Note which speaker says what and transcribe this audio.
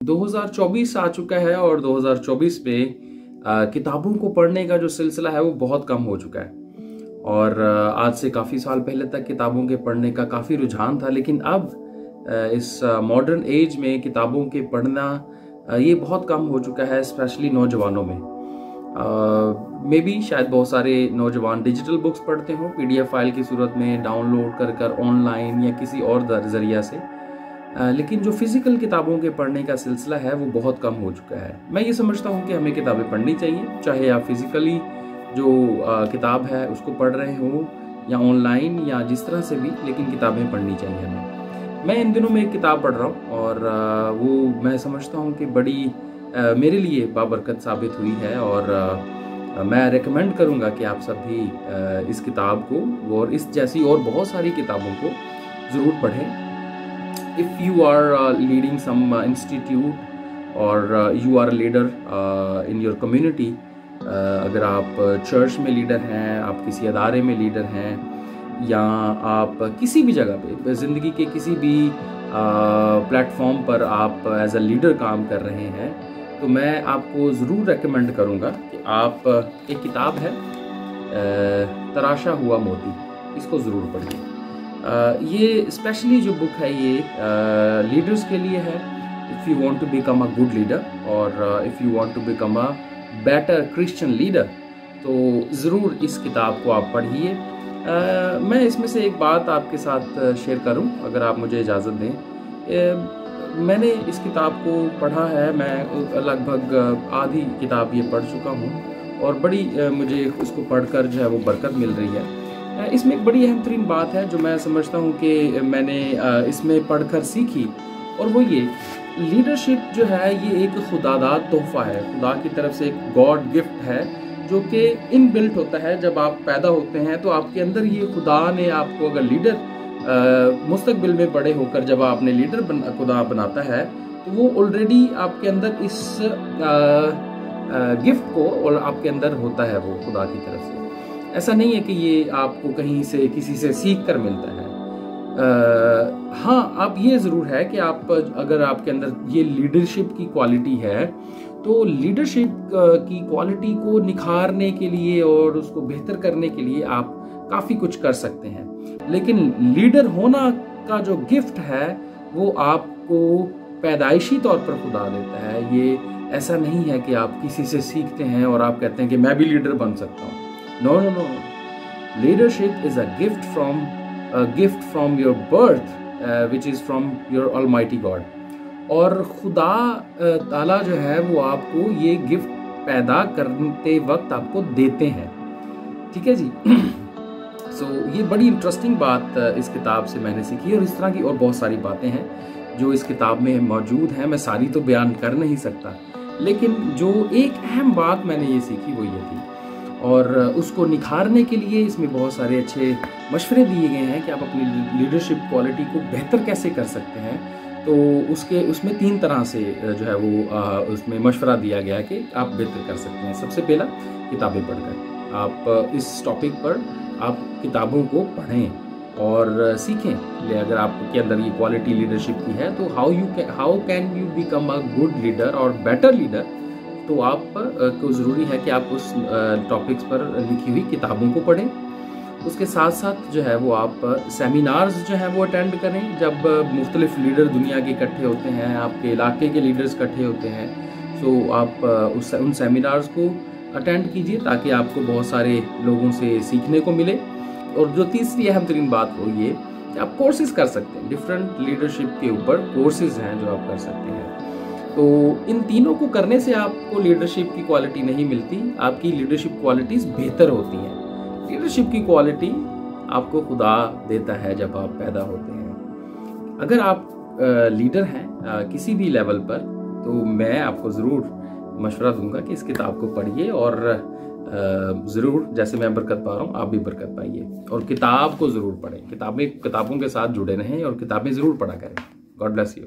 Speaker 1: 2024 आ चुका है और 2024 में किताबों को पढ़ने का जो सिलसिला है वो बहुत कम हो चुका है। और आज से काफ़ी साल पहले तक किताबों के पढ़ने का काफ़ी रुझान था, लेकिन अब इस मॉडर्न एज में किताबों के पढ़ना ये बहुत कम हो चुका है, स्पेशली नौजवानों में। मे बी शायद बहुत सारे नौजवान डिजिटल बुक्स पढ़ते हो, PDF फाइल की सूरत में डाउनलोड कर ऑनलाइन या किसी और जरिया से, लेकिन जो फिजिकल किताबों के पढ़ने का सिलसिला है वो बहुत कम हो चुका है। मैं ये समझता हूँ कि हमें किताबें पढ़नी चाहिए, चाहे आप फिजिकली जो किताब है उसको पढ़ रहे हो या ऑनलाइन या जिस तरह से भी, लेकिन किताबें पढ़नी चाहिए हमें। मैं इन दिनों में एक किताब पढ़ रहा हूँ और वो मैं समझता हूँ कि बड़ी मेरे लिए बाबरकत साबित हुई है, और मैं रेकमेंड करूँगा कि आप सब भी इस किताब को और इस जैसी और बहुत सारी किताबों को ज़रूर पढ़ें। If you are leading some institute or you are a leader in your community, अगर आप चर्च में लीडर हैं, आप किसी अदारे में लीडर हैं, या आप किसी भी जगह पे ज़िंदगी के किसी भी प्लेटफॉर्म पर आप एज अ लीडर काम कर रहे हैं, तो मैं आपको ज़रूर रेकमेंड करूँगा कि आप एक किताब है तराशा हुआ मोती, इसको ज़रूर पढ़िए। ये स्पेशली जो बुक है ये लीडर्स के लिए है। If you want to become a good leader और if you want to become a better Christian leader, तो ज़रूर इस किताब को आप पढ़िए। मैं इसमें से एक बात आपके साथ शेयर करूं, अगर आप मुझे इजाज़त दें। मैंने इस किताब को पढ़ा है, मैं लगभग आधी किताब ये पढ़ चुका हूँ और बड़ी मुझे उसको पढ़कर जो है वो बरकत मिल रही है। इसमें एक बड़ी अहम तरीन बात है जो मैं समझता हूँ कि मैंने इसमें पढ़कर सीखी, और वो ये लीडरशिप जो है ये एक खुदादाद तोहफा है, खुदा की तरफ से एक गॉड गिफ्ट है जो कि इनबिल्ट होता है। जब आप पैदा होते हैं तो आपके अंदर ये खुदा ने आपको, अगर लीडर मुस्तकबिल में बड़े होकर जब आपने लीडर खुदा बनाता है, तो वो ऑलरेडी आपके अंदर इस गिफ्ट को और आपके अंदर होता है वो खुदा की तरफ से। ऐसा नहीं है कि ये आपको कहीं से किसी से सीख कर मिलता है। हाँ, आप ये ज़रूर है कि आप अगर आपके अंदर ये लीडरशिप की क्वालिटी है, तो लीडरशिप की क्वालिटी को निखारने के लिए और उसको बेहतर करने के लिए आप काफ़ी कुछ कर सकते हैं। लेकिन लीडर होना का जो गिफ्ट है वो आपको पैदाइशी तौर पर खुदा देता है। ये ऐसा नहीं है कि आप किसी से सीखते हैं और आप कहते हैं कि मैं भी लीडर बन सकता हूँ। No. Leadership is a gift from your birth, which is from your Almighty God. और खुदा ताला जो है वो आपको ये गिफ्ट पैदा करते वक्त आपको देते हैं, ठीक है जी। सो ये बड़ी इंटरेस्टिंग बात इस किताब से मैंने सीखी, और इस तरह की और बहुत सारी बातें हैं जो इस किताब में मौजूद हैं। मैं सारी तो बयान कर नहीं सकता, लेकिन जो एक अहम बात मैंने ये सीखी वो ये थी, और उसको निखारने के लिए इसमें बहुत सारे अच्छे मशवरे दिए गए हैं कि आप अपनी लीडरशिप क्वालिटी को बेहतर कैसे कर सकते हैं। तो उसमें 3 तरह से जो है वो उसमें मशवरा दिया गया है कि आप बेहतर कर सकते हैं। सबसे पहला, किताबें पढ़कर आप इस टॉपिक पर आप किताबों को पढ़ें और सीखें। अगर आपके अंदर ये क्वालिटी लीडरशिप की है, तो how can you become a good leader और बेटर लीडर, तो आप को ज़रूरी है कि आप उस टॉपिक्स पर लिखी हुई किताबों को पढ़ें। उसके साथ साथ जो है वो आप सेमिनार्स जो है वो अटेंड करें। जब मुख्तलिफ लीडर दुनिया के इकट्ठे होते हैं, आपके इलाके के लीडर्स इकट्ठे होते हैं, तो आप उन सेमिनार्स को अटेंड कीजिए ताकि आपको बहुत सारे लोगों से सीखने को मिले। और जो तीसरी अहम तरीन बात वो ये कि आप कोर्सेज़ कर सकते हैं, डिफरेंट लीडरशिप के ऊपर कोर्सेज़ हैं जो आप कर सकते हैं। तो इन तीनों को करने से आपको लीडरशिप की क्वालिटी नहीं मिलती, आपकी लीडरशिप क्वालिटीज़ बेहतर होती हैं। लीडरशिप की क्वालिटी आपको खुदा देता है जब आप पैदा होते हैं। अगर आप लीडर हैं किसी भी लेवल पर, तो मैं आपको ज़रूर मशवरा दूंगा कि इस किताब को पढ़िए, और ज़रूर जैसे मैं बरकत पा रहा हूँ आप भी बरकत पाइए, और किताब को ज़रूर पढ़ें। किताबों के साथ जुड़े रहें और किताबें ज़रूर पढ़ा करें। God bless you.